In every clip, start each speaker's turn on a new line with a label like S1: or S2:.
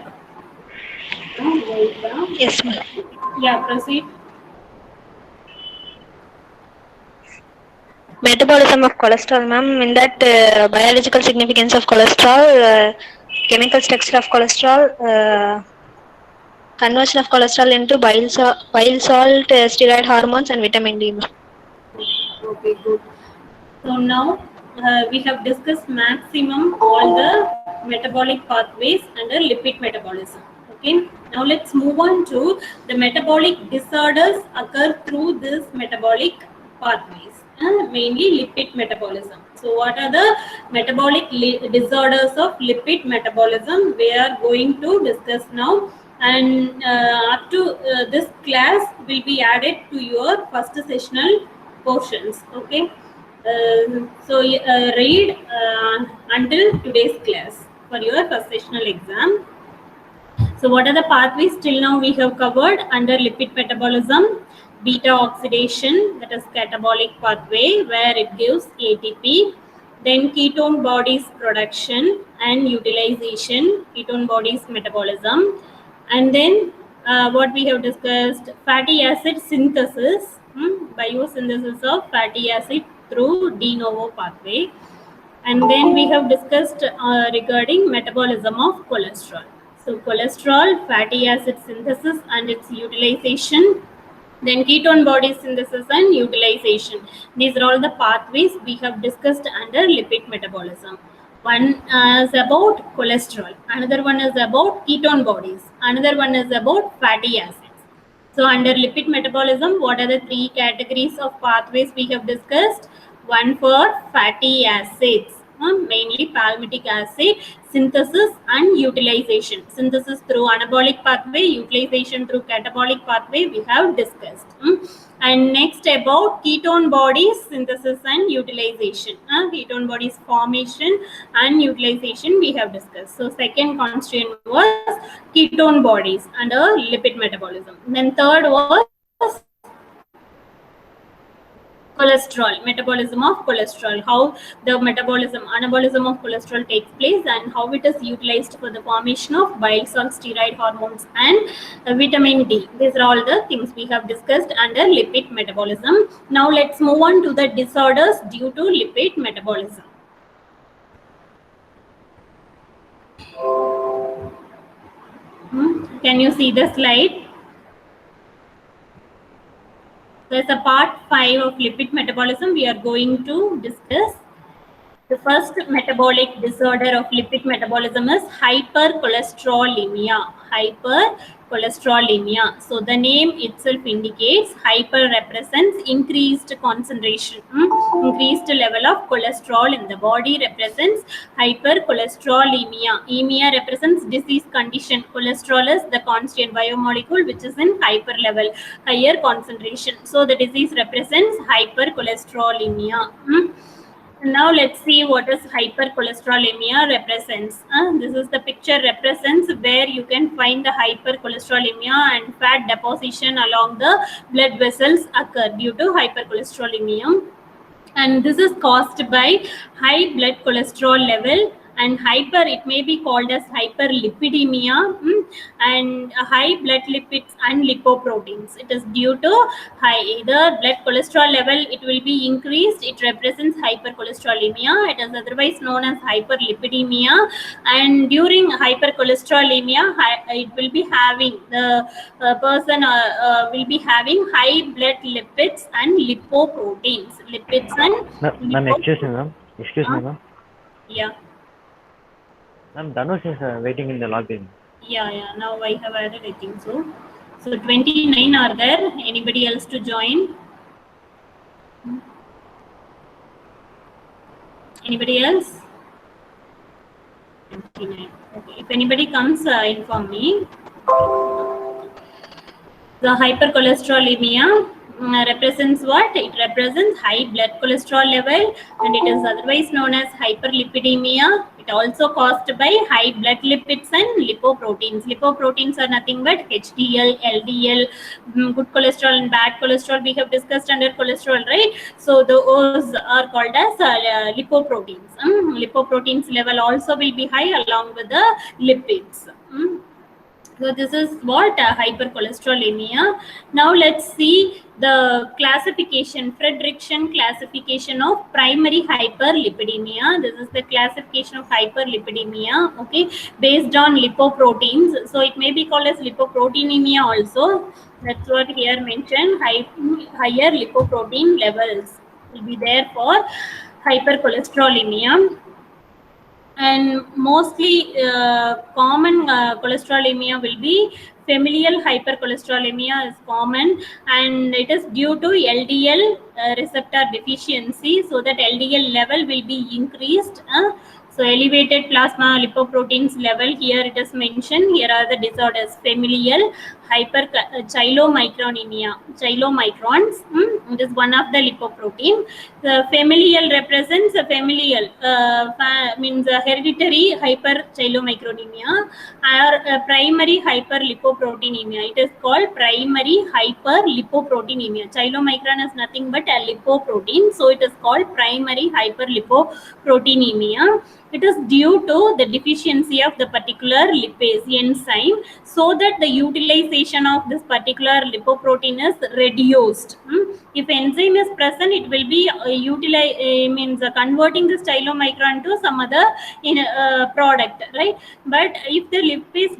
S1: that?
S2: Yes, ma'am.
S1: Yeah, proceed.
S2: Metabolism of cholesterol, ma'am. In that, biological significance of cholesterol, chemical structure of cholesterol, conversion of cholesterol into bile salt, steroid hormones, and vitamin D, ma'am.
S1: Okay, good. So now we have discussed maximum all the metabolic pathways under lipid metabolism. Okay. Now let's move on to the metabolic disorders occur through this metabolic pathways. Mainly lipid metabolism. So what are the metabolic disorders of lipid metabolism? We are going to discuss now, and up to this class will be added to your first sessional portions. Okay. Read until today's class for your first sessional exam. So what are the pathways till now we have covered under lipid metabolism? Beta oxidation, that is catabolic pathway where it gives ATP. Then ketone bodies production and utilization, ketone bodies metabolism. And then what we have discussed, fatty acid synthesis, biosynthesis of fatty acid through de novo pathway. And then we have discussed regarding metabolism of cholesterol. So cholesterol, fatty acid synthesis and its utilization, then ketone body synthesis and utilization. These are all the pathways we have discussed under lipid metabolism. One is about cholesterol, another one is about ketone bodies, another one is about fatty acids. So under lipid metabolism, what are the three categories of pathways we have discussed? One for fatty acids, mainly palmitic acid, synthesis and utilization. Synthesis through anabolic pathway, utilization through catabolic pathway we have discussed. And next about ketone bodies, synthesis and utilization. Ketone bodies formation and utilization we have discussed. So second constituent was ketone bodies under lipid metabolism. Then third was cholesterol, metabolism of cholesterol, how the metabolism, anabolism of cholesterol takes place and how it is utilized for the formation of bile salt, steroid hormones and vitamin D. These are all the things we have discussed under lipid metabolism. Now let's move on to the disorders due to lipid metabolism. Can you see the slide? So as a part 5 of lipid metabolism, we are going to discuss the first metabolic disorder of lipid metabolism is hypercholesterolemia. Hypercholesterolemia. So the name itself indicates hyper represents increased concentration, increased level of cholesterol in the body represents hypercholesterolemia. Emia represents disease condition. Cholesterol is the constant biomolecule which is in hyper level, higher concentration. So the disease represents hypercholesterolemia. Now let's see what is hypercholesterolemia represents. This is the picture represents where you can find the hypercholesterolemia and fat deposition along the blood vessels occur due to hypercholesterolemia. And this is caused by high blood cholesterol level and hyper, it may be called as hyperlipidemia, and high blood lipids and lipoproteins. It is due to high either blood cholesterol level, it will be increased, it represents hypercholesterolemia. It is otherwise known as hyperlipidemia, and during hypercholesterolemia it will be having the person will be having high blood lipids and lipoproteins. Lipids and
S3: ma'am, excuse me, ma'am.
S1: Yeah.
S3: Ma'am, Dhanush is waiting in the lobby.
S1: Yeah. Now I have added, I think so. So 29 are there. Anybody else to join? Anybody else? 29. Okay. If anybody comes, inform me. The hypercholesterolemia represents what? It represents high blood cholesterol level and it is otherwise known as hyperlipidemia. It also caused by high blood lipids and lipoproteins. Lipoproteins are nothing but HDL, LDL, good cholesterol and bad cholesterol we have discussed under cholesterol, right? So those are called as lipoproteins. Lipoproteins level also will be high along with the lipids. So this is what hypercholesterolemia. Now let's see the classification, Frederickson classification of primary hyperlipidemia. This is the classification of hyperlipidemia, okay, based on lipoproteins. So it may be called as lipoproteinemia also. That's what here mentioned. Higher lipoprotein levels will be there for hypercholesterolemia. And mostly common cholesterolemia will be familial hypercholesterolemia is common, and it is due to LDL receptor deficiency, so that LDL level will be increased. So elevated plasma lipoproteins level, here it is mentioned. Here are the disorders: familial chylomicronemia. Chylomicrons, it is one of the lipoprotein. The familial represents a familial, means hereditary hyperchylomicronemia, or primary hyperlipoproteinemia. It is called primary hyperlipoproteinemia. Chylomicron is nothing but a lipoprotein, so it is called primary hyperlipoproteinemia. It is due to the deficiency of the particular lipase enzyme, so that the utilization of this particular lipoprotein is reduced. If enzyme is present, it will be converting this chylomicron to some other product, right? But if the lipase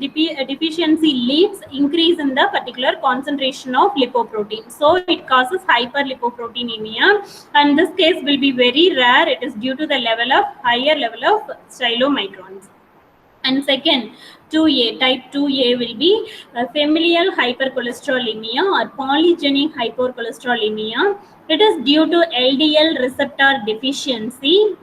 S1: deficiency leads increase in the particular concentration of lipoprotein, so it causes hyperlipoproteinemia, and this case will be very rare. It is due to the higher level of chylomicrons. And second, 2A, type 2A will be familial hypercholesterolemia or polygenic hypercholesterolemia. It is due to LDL receptor deficiency.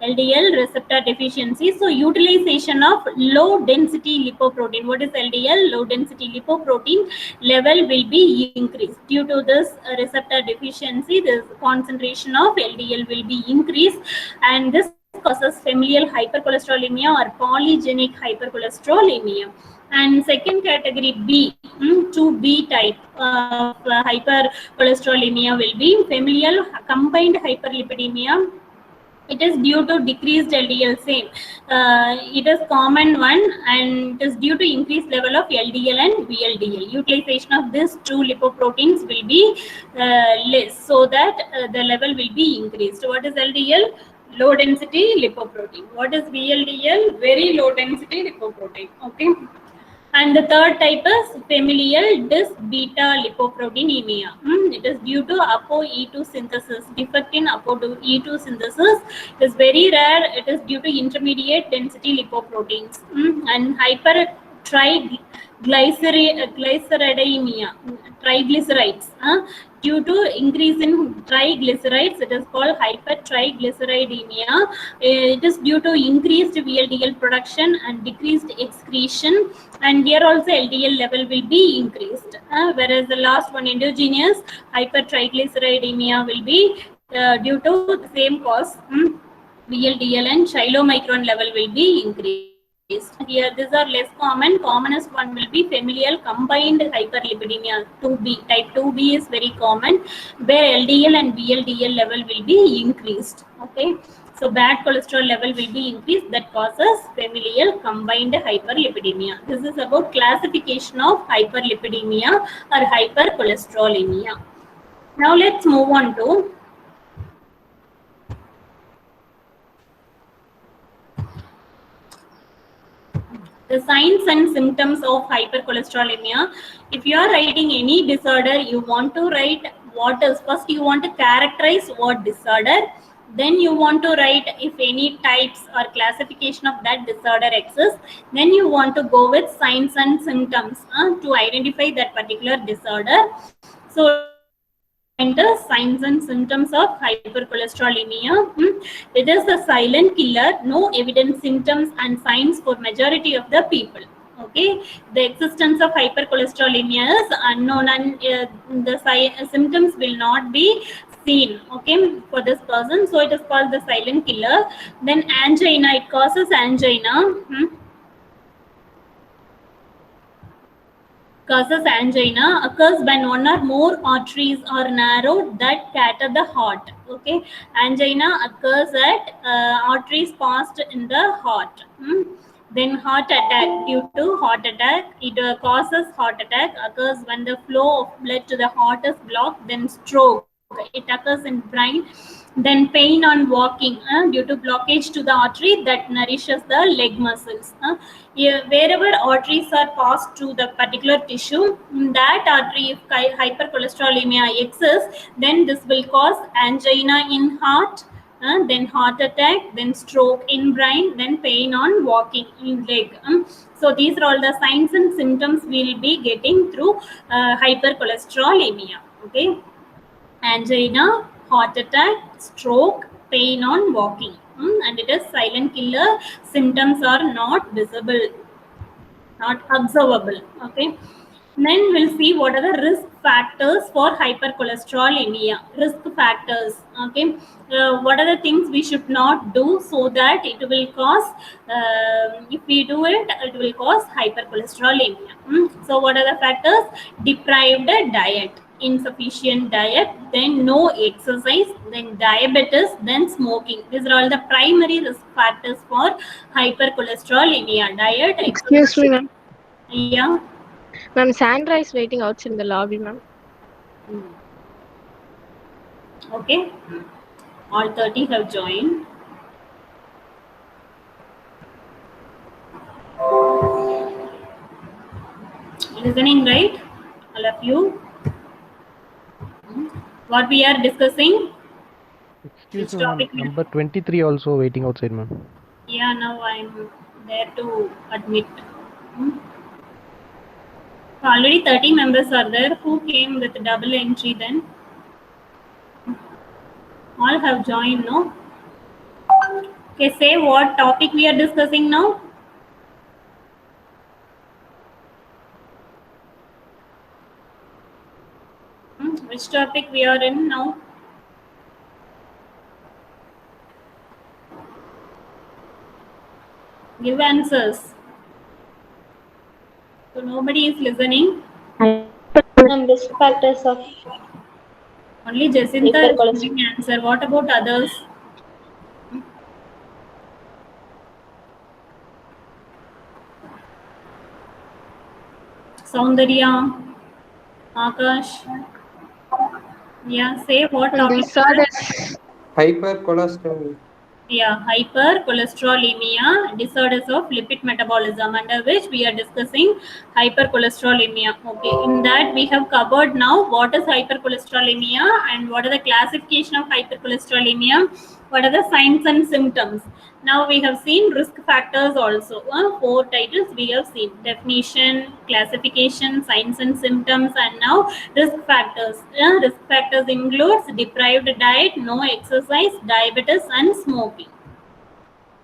S1: LDL receptor deficiency. So utilization of low density lipoprotein. What is LDL? Low density lipoprotein level will be increased. Due to this receptor deficiency, this concentration of LDL will be increased, and this causes familial hypercholesterolemia or polygenic hypercholesterolemia. And second category B, 2B type of hypercholesterolemia will be familial combined hyperlipidemia. It is due to decreased LDL, same. It is common one, and it is due to increased level of LDL and VLDL. Utilization of these two lipoproteins will be less, so that the level will be increased. What is LDL? Low density lipoprotein. What is VLDL? Very low density lipoprotein. Okay. And the third type is familial dys-beta lipoproteinemia. It is due to ApoE2 synthesis. Defect in ApoE2 synthesis is very rare. It is due to intermediate density lipoproteins. And hypertriglyceridemia, triglycerides. Due to increase in triglycerides, it is called hypertriglyceridemia. It is due to increased VLDL production and decreased excretion, and here also LDL level will be increased. Whereas the last one, endogenous hypertriglyceridemia, will be due to the same cause. VLDL and chylomicron level will be increased. Here, these are less common. Commonest one will be familial combined hyperlipidemia, 2B. Type 2B is very common, where LDL and VLDL level will be increased. Okay, so bad cholesterol level will be increased, that causes familial combined hyperlipidemia. This is about classification of hyperlipidemia or hypercholesterolemia. Now let's move on to the signs and symptoms of hypercholesterolemia. If you are writing any disorder, you want to write what is, first you want to characterize what disorder, then you want to write if any types or classification of that disorder exists, then you want to go with signs and symptoms to identify that particular disorder. So signs and symptoms of hypercholesterolemia. It is a silent killer, no evident symptoms and signs for majority of the people. Okay, the existence of hypercholesterolemia is unknown, and the symptoms will not be seen, okay, for this person. So it is called the silent killer. Then angina, it causes angina. Causes angina, occurs when one or more arteries are narrowed that cater the heart. Okay, angina occurs at arteries passed in the heart. Then heart attack. Due to heart attack, it causes heart attack, occurs when the flow of blood to the heart is blocked. Then stroke, it occurs in brain. Then pain on walking due to blockage to the artery that nourishes the leg muscles. Yeah, wherever arteries are passed to the particular tissue, in that artery, if hypercholesterolemia exists, then this will cause angina in heart, then heart attack, then stroke in brain, then pain on walking in leg. So these are all the signs and symptoms we'll be getting through hypercholesterolemia. Okay, angina, heart attack, stroke, pain on walking, and it is silent killer. Symptoms are not visible, not observable. Okay, then we'll see what are the risk factors for hypercholesterolemia. Risk factors. Okay, what are the things we should not do so that it will cause, if we do it, it will cause hypercholesterolemia. So what are the factors? Deprived diet, insufficient diet, then no exercise, then diabetes, then smoking. These are all the primary risk factors for hypercholesterolemia. Diet,
S4: Excuse me, ma'am.
S1: yeah.
S4: Ma'am, Sandra is waiting outside in the lobby, ma'am.
S1: Okay, all 30 have joined. Listening, right? All of you. What we are discussing?
S5: Excuse
S1: Which
S5: me, ma'am.
S1: topic we-
S5: Number 23 also waiting outside, ma'am.
S1: Yeah, now I'm there to admit. Already 30 members are there. Who came with double entry then? All have joined, no? Okay, say what topic we are discussing now? Which topic we are in now? Give answers. So nobody is listening.
S2: Risk factors of
S1: Only Jacinta is
S2: hypercholesterol.
S1: giving answer. What about others? Saundarya, Akash. Yeah, say what topic.
S4: Disorders.
S6: Hypercholesterol.
S1: Yeah, hypercholesterolemia, disorders of lipid metabolism, under which we are discussing hypercholesterolemia. Okay, in that we have covered now what is hypercholesterolemia and what are the classification of hypercholesterolemia, what are the signs and symptoms. Now we have seen risk factors also. 4 titles we have seen: definition, classification, signs and symptoms, and now risk factors. Risk factors includes deprived diet, no exercise, diabetes, and smoking.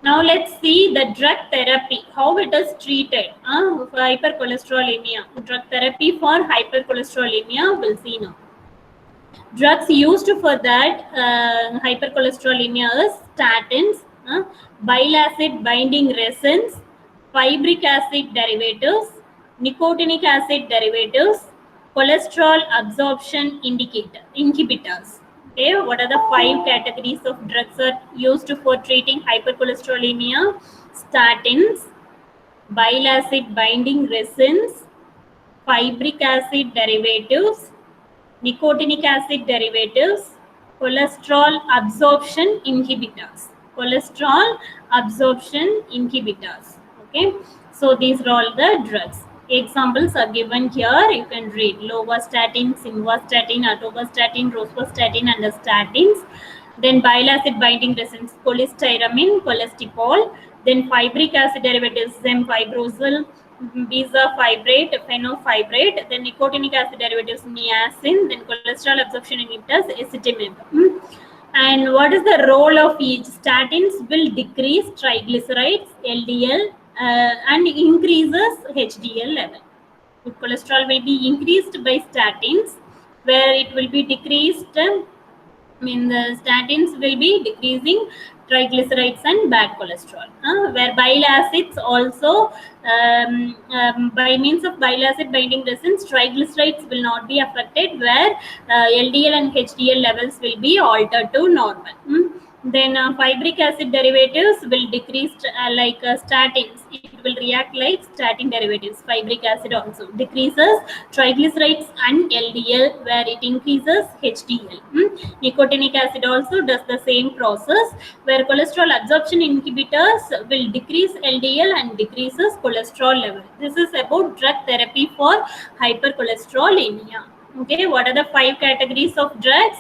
S1: Now let's see the drug therapy, how it is treated for hypercholesterolemia. Drug therapy for hypercholesterolemia, we'll see now. Drugs used for that hypercholesterolemia is statins, bile acid binding resins, fibric acid derivatives, nicotinic acid derivatives, cholesterol absorption inhibitors. Okay, what are the 5 categories of drugs are used for treating hypercholesterolemia? Statins, bile acid binding resins, fibric acid derivatives, nicotinic acid derivatives, cholesterol absorption inhibitors. Cholesterol absorption inhibitors. Okay, so these are all the drugs. Examples are given here. You can read: lovastatin, simvastatin, atorvastatin, rosuvastatin, and statins. Then bile acid binding resins: cholestyramine, cholestyramine. Then fibric acid derivatives: zemfibrozil, bezafibrate, fenofibrate. Then nicotinic acid derivatives: niacin. Then cholesterol absorption inhibitors: ezetimibe. And what is the role of each? Statins will decrease triglycerides, LDL, and increases HDL level. Good cholesterol will be increased by statins, where it will be decreased. The statins will be decreasing triglycerides and bad cholesterol. Where bile acids also, by means of bile acid binding resins, triglycerides will not be affected, where LDL and HDL levels will be altered to normal. Then fibric acid derivatives will decrease, like statins. It will react like statin derivatives. Fibric acid also decreases triglycerides and LDL, where it increases HDL. Nicotinic acid also does the same process, where cholesterol absorption inhibitors will decrease LDL and decreases cholesterol level. This is about drug therapy for hypercholesterolemia. Okay, what are the 5 categories of drugs?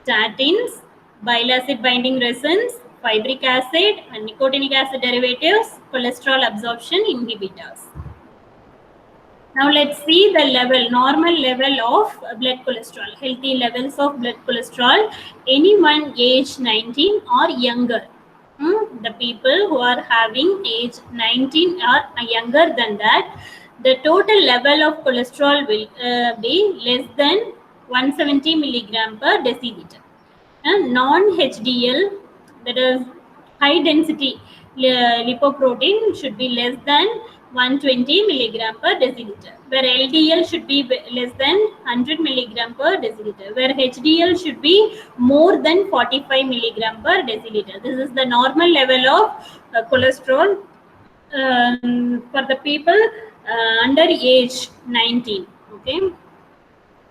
S1: Statins, bile acid binding resins, fibric acid, and nicotinic acid derivatives, cholesterol absorption inhibitors. Now let's see the level, normal level of blood cholesterol, healthy levels of blood cholesterol. Anyone age 19 or younger. The people who are having age 19 or younger than that, the total level of cholesterol will be less than 170 milligram per deciliter. And non-HDL, that is high density lipoprotein, should be less than 120 milligram per deciliter, where LDL should be less than 100 milligram per deciliter, where HDL should be more than 45 milligram per deciliter. This is the normal level of cholesterol for the people under age 19. Okay.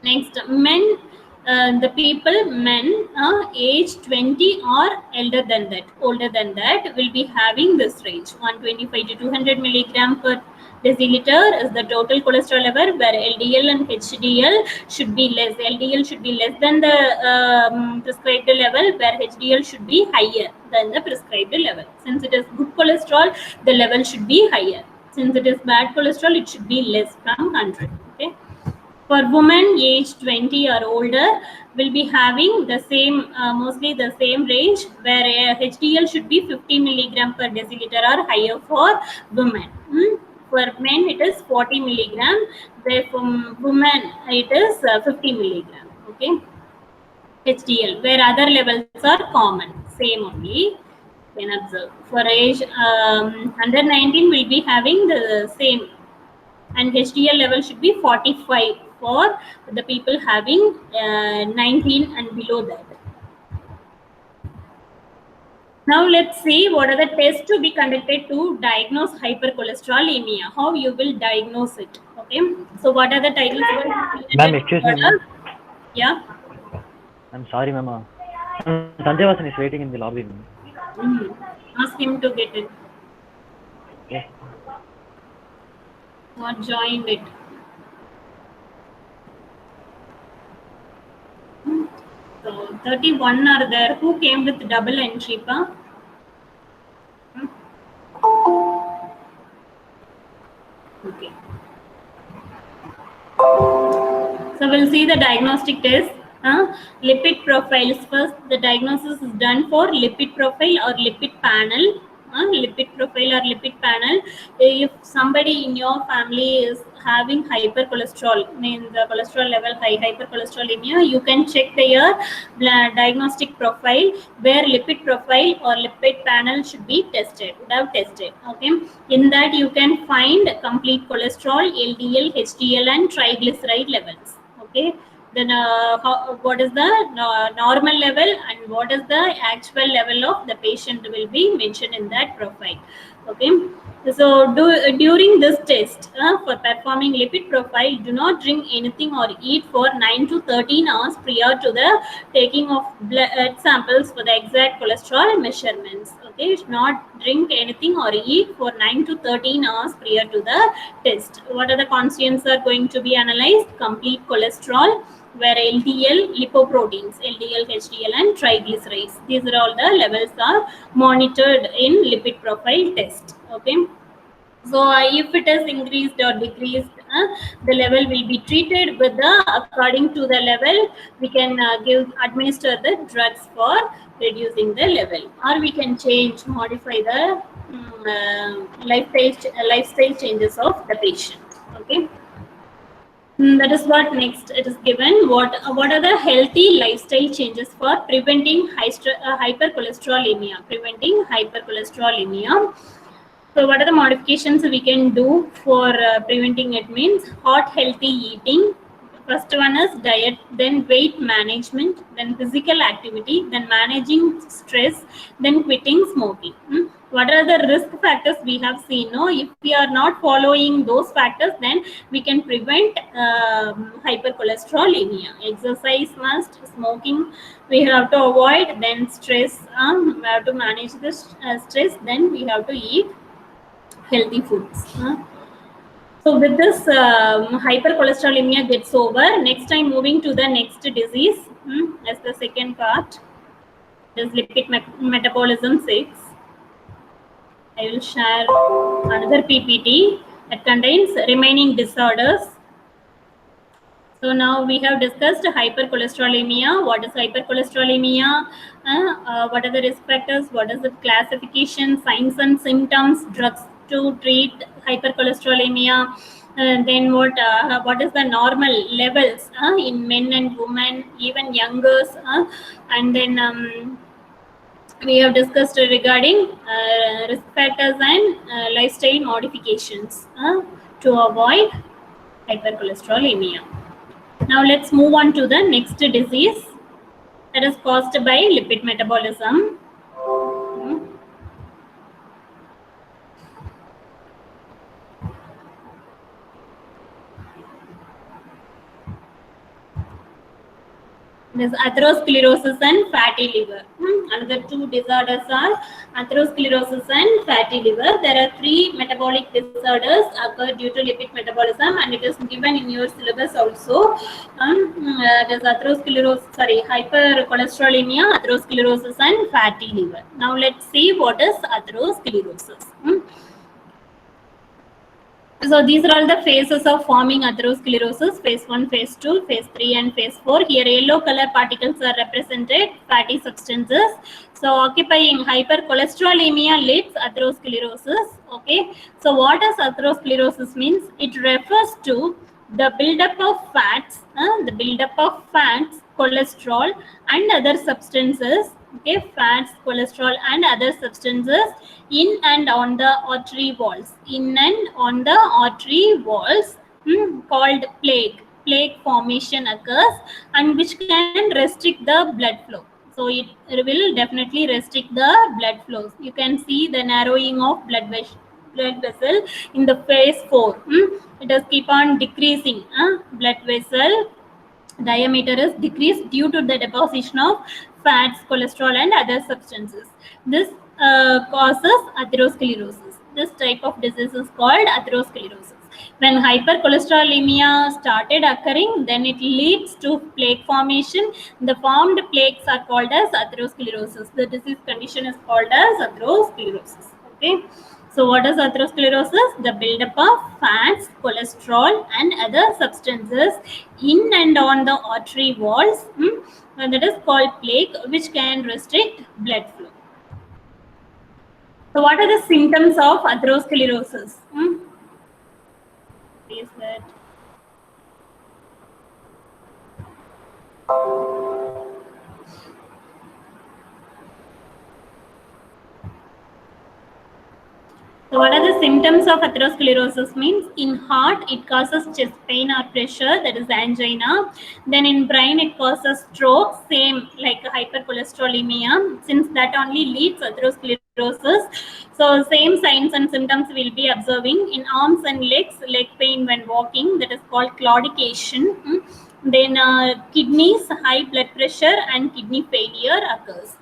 S1: Next, men, men age 20 or older than that will be having this range, 125 to 200 milligram per deciliter is the total cholesterol level, where LDL and HDL should be less. LDL should be less than the prescribed level, where HDL should be higher than the prescribed level. Since it is good cholesterol, the level should be higher. Since it is bad cholesterol, it should be less from 100. Okay. For women aged 20 or older, will be having the same, mostly the same range, where HDL should be 50 milligram per deciliter or higher for women. For men, it is 40 milligram. Where for women, it is 50 milligram. Okay, HDL, where other levels are common, same only. Can observe. For age under 19, will be having the same, and HDL level should be 45 for the people having 19 and below that. Now let's see what are the tests to be conducted to diagnose hypercholesterolemia. How you will diagnose it. Okay. So what are the titles?
S3: Ma'am, excuse me, ma'am.
S1: Yeah.
S3: I'm sorry, ma'am. Sanjay Vasan is waiting in the lobby, ma'am.
S1: Ask him to get it.
S3: Yes.
S1: Not joined it. So 31 are there. Who came with double entry, pa? Okay. So we'll see the diagnostic test. Lipid profiles. First, the diagnosis is done for lipid profile or lipid panel. Lipid profile or lipid panel. If somebody in your family is having hypercholesterol, means the cholesterol level high, hypercholesterolemia, you can check their diagnostic profile, where lipid profile or lipid panel should be tested, would have tested. Okay, in that you can find complete cholesterol, LDL, HDL, and triglyceride levels. Okay, then what is the normal level and what is the actual level of the patient will be mentioned in that profile. Okay, so during this test, for performing lipid profile, do not drink anything or eat for 9 to 13 hours prior to the taking of blood samples for the exact cholesterol measurements. Okay, should not drink anything or eat for 9 to 13 hours prior to the test. What are the constituents are going to be analyzed? Complete cholesterol, where LDL, lipoproteins, LDL, HDL, and triglycerides. These are all the levels are monitored in lipid profile test. Okay. So if it is increased or decreased, the level will be treated with the, according to the level, we can administer the drugs for reducing the level, or we can modify the lifestyle changes of the patient. Okay. That is what next it is given. What are the healthy lifestyle changes for preventing hypercholesterolemia? Preventing hypercholesterolemia. So what are the modifications we can do for preventing it? Means hot healthy eating. First one is diet, then weight management, then physical activity, then managing stress, then quitting smoking. What are the risk factors we have seen? No, if we are not following those factors, then we can prevent hypercholesterolemia. Exercise must, smoking we have to avoid, then stress, we have to manage the stress, then we have to eat healthy foods. So with this, hypercholesterolemia gets over. Next time, moving to the next disease, as the second part, is lipid metabolism 6. I will share another PPT that contains remaining disorders. So now we have discussed hypercholesterolemia. What is hypercholesterolemia? What are the risk factors? What is the classification, signs and symptoms, drugs to treat hypercholesterolemia? Then what is the normal levels in men and women, even youngers? And then we have discussed regarding risk factors and lifestyle modifications to avoid hypercholesterolemia. Now let's move on to the next disease that is caused by lipid metabolism. There's atherosclerosis and fatty liver. Another two disorders are atherosclerosis and fatty liver. There are 3 metabolic disorders occur due to lipid metabolism, and it is given in your syllabus also. There's hypercholesterolemia, atherosclerosis, and fatty liver. Now let's see what is atherosclerosis. So these are all the phases of forming atherosclerosis: phase 1, phase 2, phase 3, and phase 4. Here yellow color particles are represented, fatty substances. So occupying hypercholesterolemia leads atherosclerosis. Okay. So what does atherosclerosis means? It refers to the buildup of fats, cholesterol, and other substances. Okay, fats, cholesterol, and other substances in and on the artery walls. Called plaque. Plaque formation occurs, and which can restrict the blood flow. So it will definitely restrict the blood flows. You can see the narrowing of blood vessel in the phase 4. It does keep on decreasing. Blood vessel diameter is decreased due to the deposition of fats, cholesterol, and other substances. This causes atherosclerosis. This type of disease is called atherosclerosis. When hypercholesterolemia started occurring, then it leads to plaque formation. The formed plaques are called as atherosclerosis. The disease condition is called as atherosclerosis. Okay. So what is atherosclerosis? The buildup of fats, cholesterol, and other substances in and on the artery walls. That is called plaque, which can restrict blood flow. So what are the symptoms of atherosclerosis? Is that So what are the symptoms of atherosclerosis means? In heart, it causes chest pain or pressure, that is angina. Then in brain, it causes stroke, same like hypercholesterolemia, since that only leads atherosclerosis. So same signs and symptoms we'll be observing. In arms and legs, leg pain when walking, that is called claudication. Then kidneys, high blood pressure, and kidney failure occurs.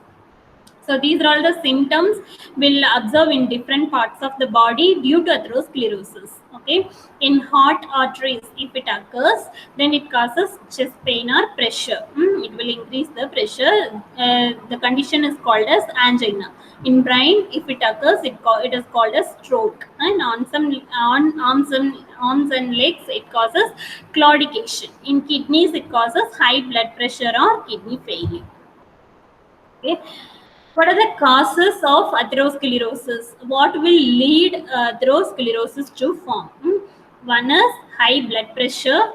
S1: So these are all the symptoms we'll observe in different parts of the body due to atherosclerosis. Okay, in heart arteries, if it occurs, then it causes chest pain or pressure. It will increase the pressure. The condition is called as angina. In brain, if it occurs, it is called as stroke. And on arms and legs, it causes claudication. In kidneys, it causes high blood pressure or kidney failure. Okay. What are the causes of atherosclerosis? What will lead atherosclerosis to form? One is high blood pressure,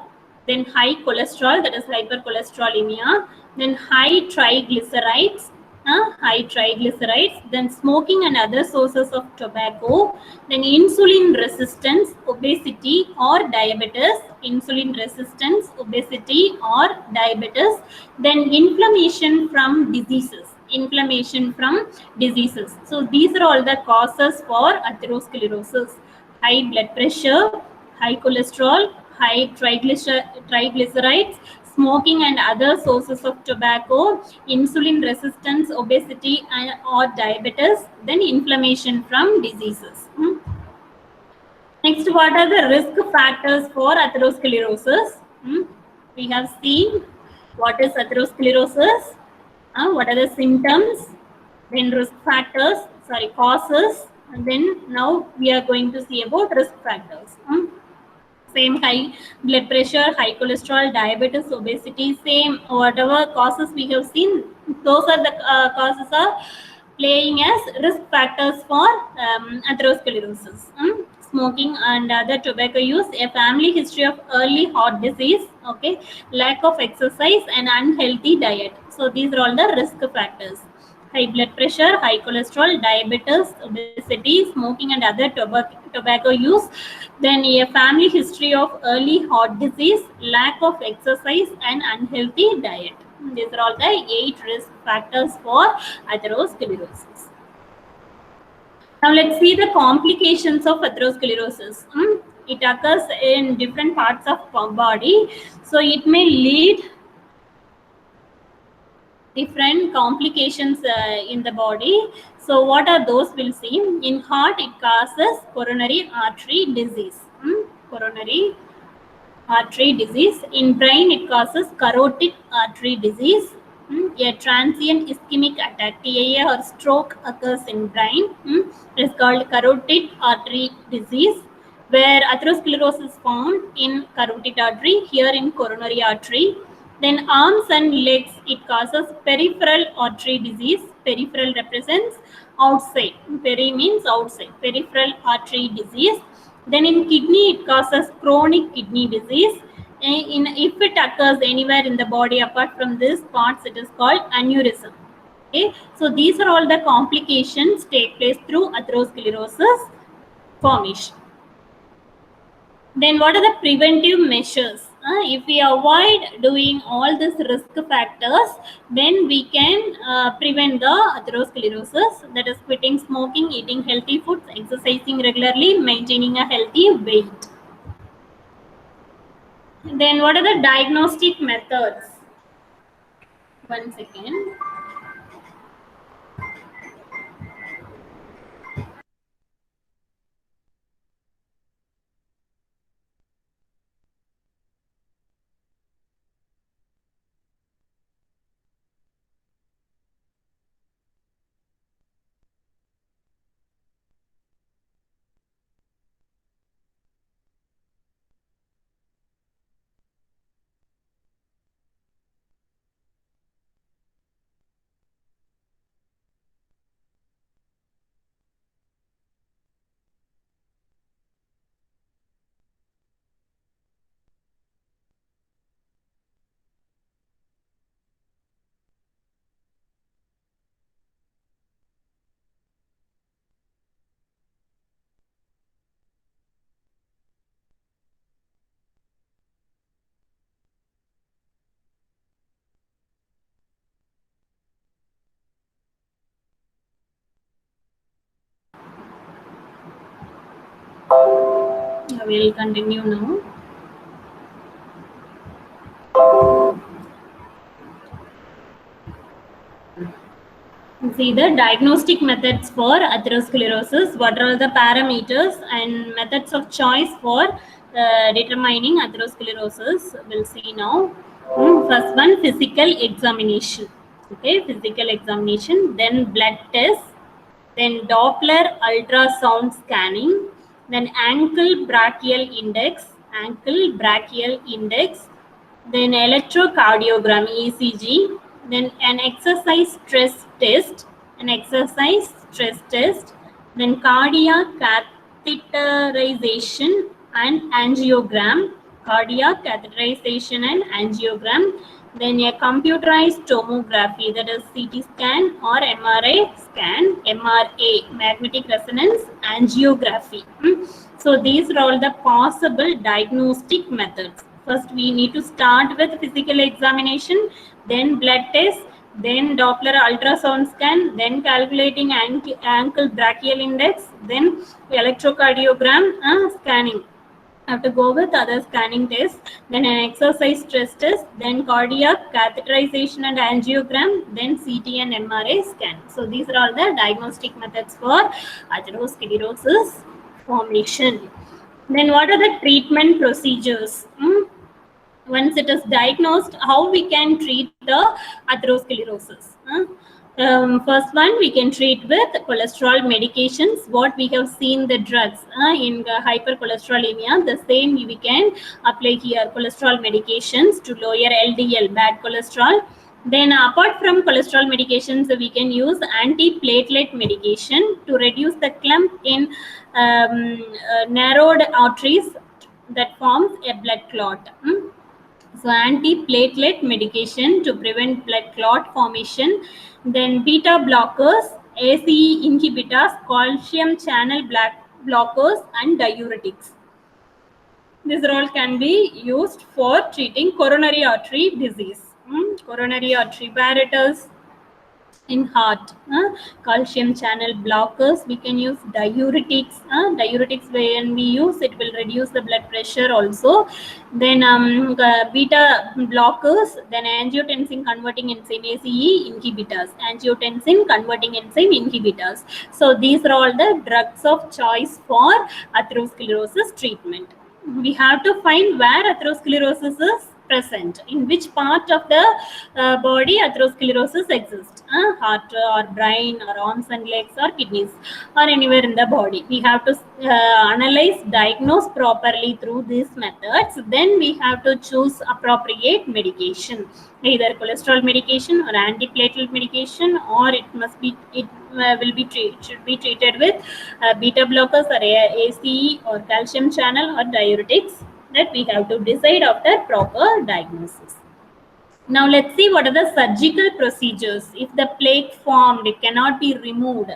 S1: then high cholesterol, that is hypercholesterolemia, then high triglycerides, high triglycerides, then smoking and other sources of tobacco, then insulin resistance, obesity or diabetes, insulin resistance, obesity or diabetes, then inflammation from diseases. Inflammation from diseases. So these are all the causes for atherosclerosis. High blood pressure, high cholesterol, high triglycerides, smoking and other sources of tobacco, insulin resistance, obesity or diabetes, then inflammation from diseases. Next, what are the risk factors for atherosclerosis? We have seen what is atherosclerosis, what are the symptoms, then risk factors, causes, and then now we are going to see about risk factors. Same high blood pressure, high cholesterol, diabetes, obesity, same whatever causes we have seen, those are the causes are playing as risk factors for atherosclerosis. Smoking and other tobacco use, a family history of early heart disease, okay, lack of exercise and unhealthy diet. So these are all the risk factors. High blood pressure, high cholesterol, diabetes, obesity, smoking and other tobacco use, then a family history of early heart disease, lack of exercise and unhealthy diet. These are all the 8 risk factors for atherosclerosis. Now let's see the complications of atherosclerosis. It occurs in different parts of body, so it may lead different complications in the body. So what are those? We'll see. In heart, it causes coronary artery disease. Coronary artery disease. In brain, it causes carotid artery disease. A transient ischemic attack, TIA, or stroke occurs in brain. It is called carotid artery disease, where atherosclerosis is found in carotid artery, here in coronary artery. Then arms and legs, it causes peripheral artery disease. Peripheral represents outside. Peri means outside. Peripheral artery disease. Then in kidney, it causes chronic kidney disease. If it occurs anywhere in the body apart from these parts, it is called aneurysm. Okay, so these are all the complications take place through atherosclerosis formation. Then what are the preventive measures? If we avoid doing all these risk factors, then we can prevent the atherosclerosis. That is quitting smoking, eating healthy foods, exercising regularly, maintaining a healthy weight. Then what are the diagnostic methods? One second. We'll continue now. See the diagnostic methods for atherosclerosis. What are the parameters and methods of choice for determining atherosclerosis? We'll see now. First one, physical examination. Okay, physical examination. Then blood test. Then Doppler ultrasound scanning. Then ankle brachial index. Then electrocardiogram, ECG. Then an exercise stress test. Then cardiac catheterization and angiogram. Then a computerized tomography, that is CT scan or MRI scan, MRA, magnetic resonance angiography. So these are all the possible diagnostic methods. First, we need to start with physical examination, then blood test, then Doppler ultrasound scan, then calculating ankle brachial index, then electrocardiogram scanning. Have to go with other scanning tests, then an exercise stress test, then cardiac catheterization and angiogram, then CT and MRI scan. So these are all the diagnostic methods for atherosclerosis formation. Then what are the treatment procedures? Once it is diagnosed, how we can treat the atherosclerosis? First one, we can treat with cholesterol medications. What we have seen the drugs in hypercholesterolemia, the same we can apply here, cholesterol medications to lower LDL, bad cholesterol. Then apart from cholesterol medications, we can use antiplatelet medication to reduce the clump in narrowed arteries that forms a blood clot. So antiplatelet medication to prevent blood clot formation. Then beta blockers, ACE inhibitors, calcium channel blockers and diuretics. These all can be used for treating coronary artery disease. Coronary artery varicose in heart, calcium channel blockers, we can use diuretics. Diuretics, when we use it, will reduce the blood pressure also. Then beta blockers, then angiotensin converting enzyme, ACE inhibitors, angiotensin converting enzyme inhibitors. So these are all the drugs of choice for atherosclerosis treatment. We have to find where atherosclerosis is present, in which part of the body atherosclerosis exists, heart or brain or arms and legs or kidneys or anywhere in the body. We have to analyze, diagnose properly through these methods. Then we have to choose appropriate medication, either cholesterol medication or antiplatelet medication, or it should be treated with beta blockers or ACE or calcium channel or diuretics. That we have to decide after proper diagnosis. Now let's see what are the surgical procedures. If the plaque formed, it cannot be removed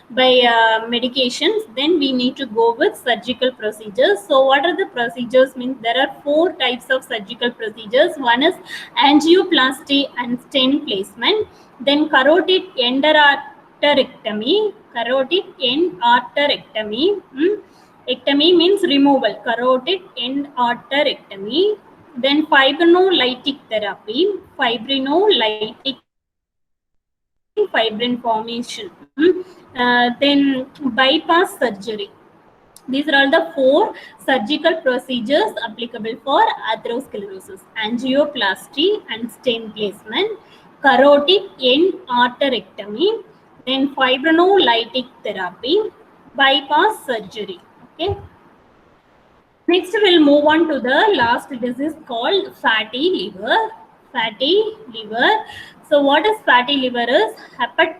S1: by medications, then we need to go with surgical procedures. So what are the procedures? Means there are 4 types of surgical procedures. One is angioplasty and stent placement, then carotid endarterectomy, Ectomy means removal, carotid endarterectomy. Then fibrinolytic therapy, fibrin formation. Then bypass surgery. These are all the 4 surgical procedures applicable for atherosclerosis: angioplasty and stent placement, carotid endarterectomy, then fibrinolytic therapy, bypass surgery. Okay. Next, we'll move on to the last disease called fatty liver. So, what is fatty liver? Is hepatic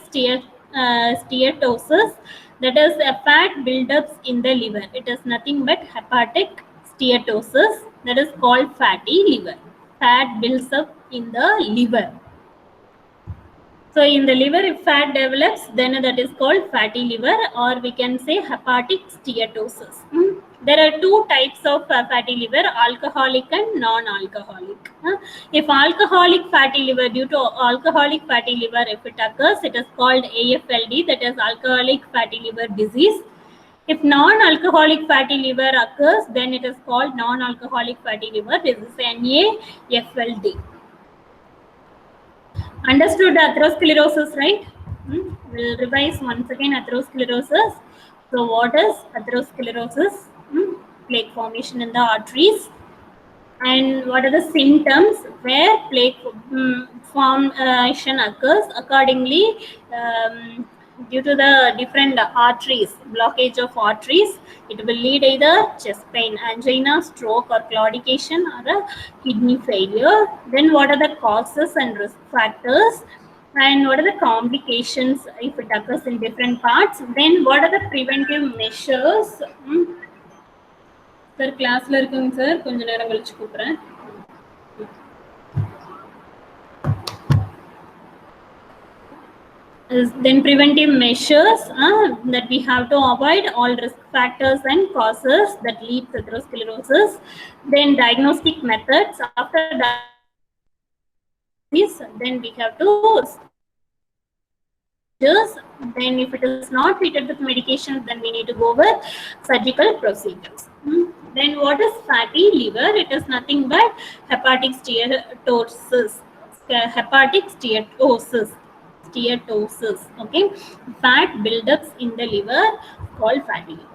S1: steatosis. That is a fat buildups in the liver. It is nothing but hepatic steatosis. That is called fatty liver. Fat builds up in the liver. So in the liver, if fat develops, then that is called fatty liver, or we can say hepatic steatosis. There are 2 types of fatty liver, alcoholic and non-alcoholic. If alcoholic fatty liver, due to alcoholic fatty liver, if it occurs, it is called AFLD, that is alcoholic fatty liver disease. If non-alcoholic fatty liver occurs, then it is called non-alcoholic fatty liver disease, NAFLD. Understood atherosclerosis, right? We'll revise once again atherosclerosis. So what is atherosclerosis? Plaque formation in the arteries. And what are the symptoms where plaque formation occurs? Accordingly, due to the different arteries, blockage of arteries, it will lead either chest pain, angina, stroke or claudication, or a kidney failure. Then what are the causes and risk factors? And what are the complications if it occurs in different parts? Then what are the preventive measures? Sir, class la irukanga sir, konja neram kalichu kuprren. Then preventive measures that we have to avoid all risk factors and causes that lead to atherosclerosis. Then diagnostic methods. After diagnosis, then we have to just, then if it is not treated with medications, then we need to go with surgical procedures. Then what is fatty liver? It is nothing but hepatic steatosis. Okay, fat buildups in the liver called fatty liver.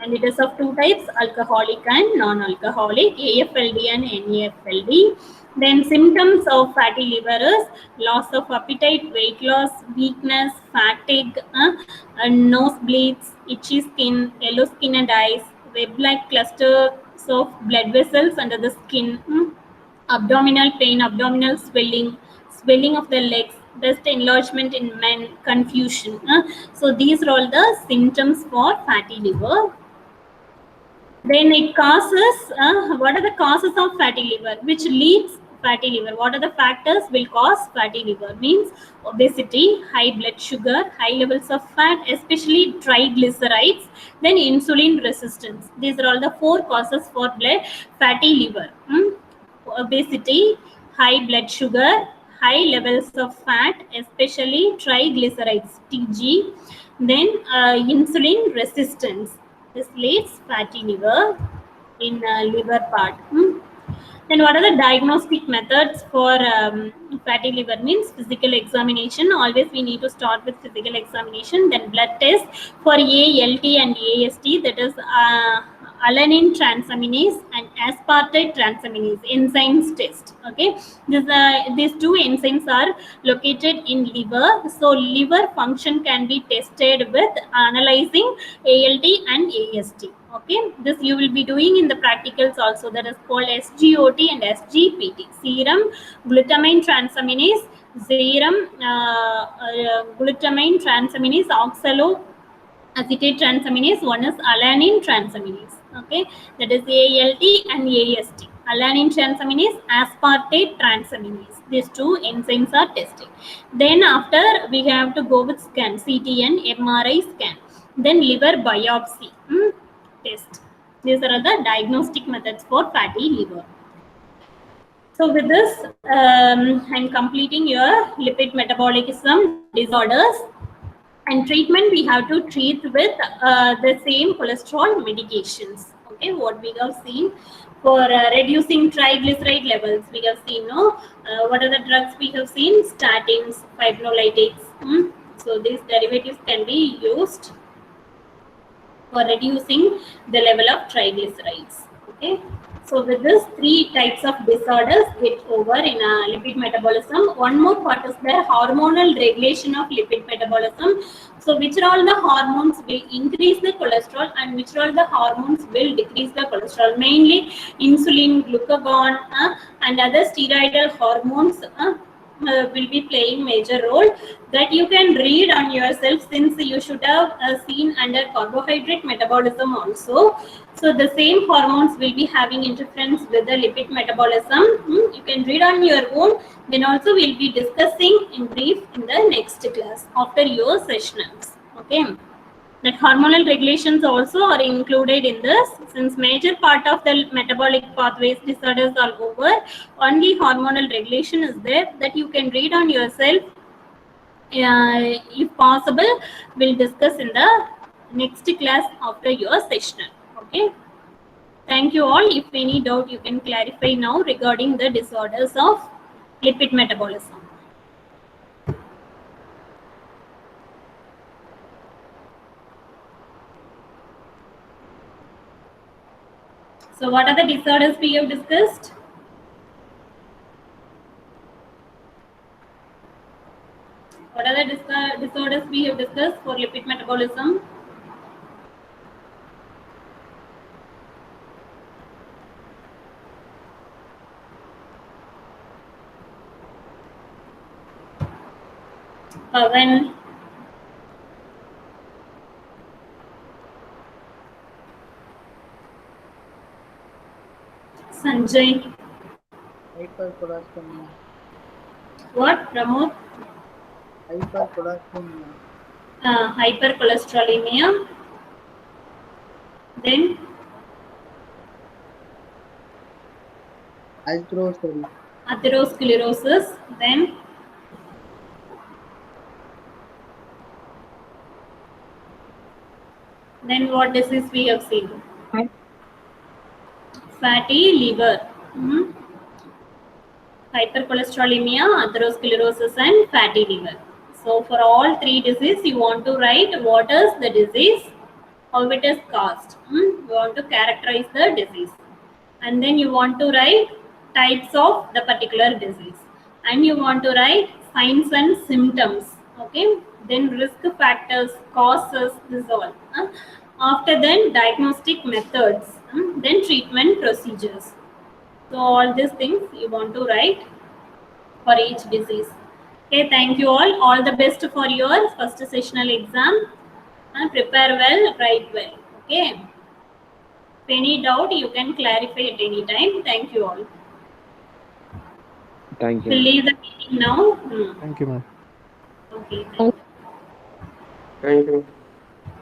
S1: And it is of two types, alcoholic and non-alcoholic, AFLD and NAFLD. Then symptoms of fatty liver is loss of appetite, weight loss, weakness, fatigue, nosebleeds, itchy skin, yellow skin and eyes, web-like clusters of blood vessels under the skin, abdominal pain, abdominal swelling, swelling of the legs, breast enlargement in men, confusion. So these are all the symptoms for fatty liver. Then it causes, what are the causes of fatty liver? Which leads fatty liver? What are the factors will cause fatty liver? Means obesity, high blood sugar, high levels of fat, especially triglycerides, then insulin resistance. These are all the four causes for fatty liver. Obesity, high blood sugar, high levels of fat, especially triglycerides, TG, then insulin resistance. This leads fatty liver in liver part. Then what are the diagnostic methods for fatty liver? Means physical examination. Always we need to start with physical examination. Then blood test for ALT and AST, that is alanine transaminase and aspartate transaminase enzymes test. Okay, these two enzymes are located in liver. So liver function can be tested with analyzing ALT and AST. Okay, this you will be doing in the practicals also. That is called SGOT and SGPT. Serum glutamine transaminase, serum glutamine transaminase, oxaloacetate transaminase. One is alanine transaminase. Okay, that is ALT and AST. Alanine transaminase, aspartate transaminase. These two enzymes are tested. Then after we have to go with scan, CT and MRI scan. Then liver biopsy test. These are the diagnostic methods for fatty liver. So with this, I'm completing your lipid metabolism disorders. And treatment, we have to treat with the same cholesterol medications. Okay, what we have seen for reducing triglyceride levels, we have seen, what are the drugs we have seen? Statins, fibrinolytics. So these derivatives can be used for reducing the level of triglycerides. Okay, so with this, three types of disorders get over in lipid metabolism. One more part is the hormonal regulation of lipid metabolism. So which are all the hormones will increase the cholesterol and which are all the hormones will decrease the cholesterol? Mainly insulin, glucagon and other steroidal hormones will be playing major role, that you can read on yourself, since you should have seen under carbohydrate metabolism also. So the same hormones will be having interference with the lipid metabolism. You can read on your own. Then also we'll be discussing in brief in the next class after your sessionals. Okay, that hormonal regulations also are included in this. Since major part of the metabolic pathways disorders are over, only hormonal regulation is there, that you can read on yourself. If possible, we'll discuss in the next class after your sessional. Okay, thank you all. If any doubt, you can clarify now regarding the disorders of lipid metabolism. So what are the disorders we have discussed? What are the disorders we have discussed for lipid metabolism? Pavan, Sanjay.
S7: Hypercholesterol.
S1: What? Pramod?
S6: Hypercholesteremia.
S1: Hypercholesterolemia. Then atherosclerosis. Then what disease we have seen? Fatty liver. Hypercholesterolemia, atherosclerosis, and fatty liver. So for all three diseases, you want to write what is the disease, how it is caused. You want to characterize the disease, and then you want to write types of the particular disease, and you want to write signs and symptoms. Okay, then risk factors, causes, this all. After then diagnostic methods, then treatment procedures. So all these things you want to write for each disease. Okay, thank you all. All the best for your first sessional exam. And prepare well, write well. Okay. If any doubt, you can clarify at any time. Thank you all.
S7: Thank you.
S1: We'll leave the meeting now.
S5: Thank you, ma'am.
S1: Okay. Thank you.
S6: Thank you.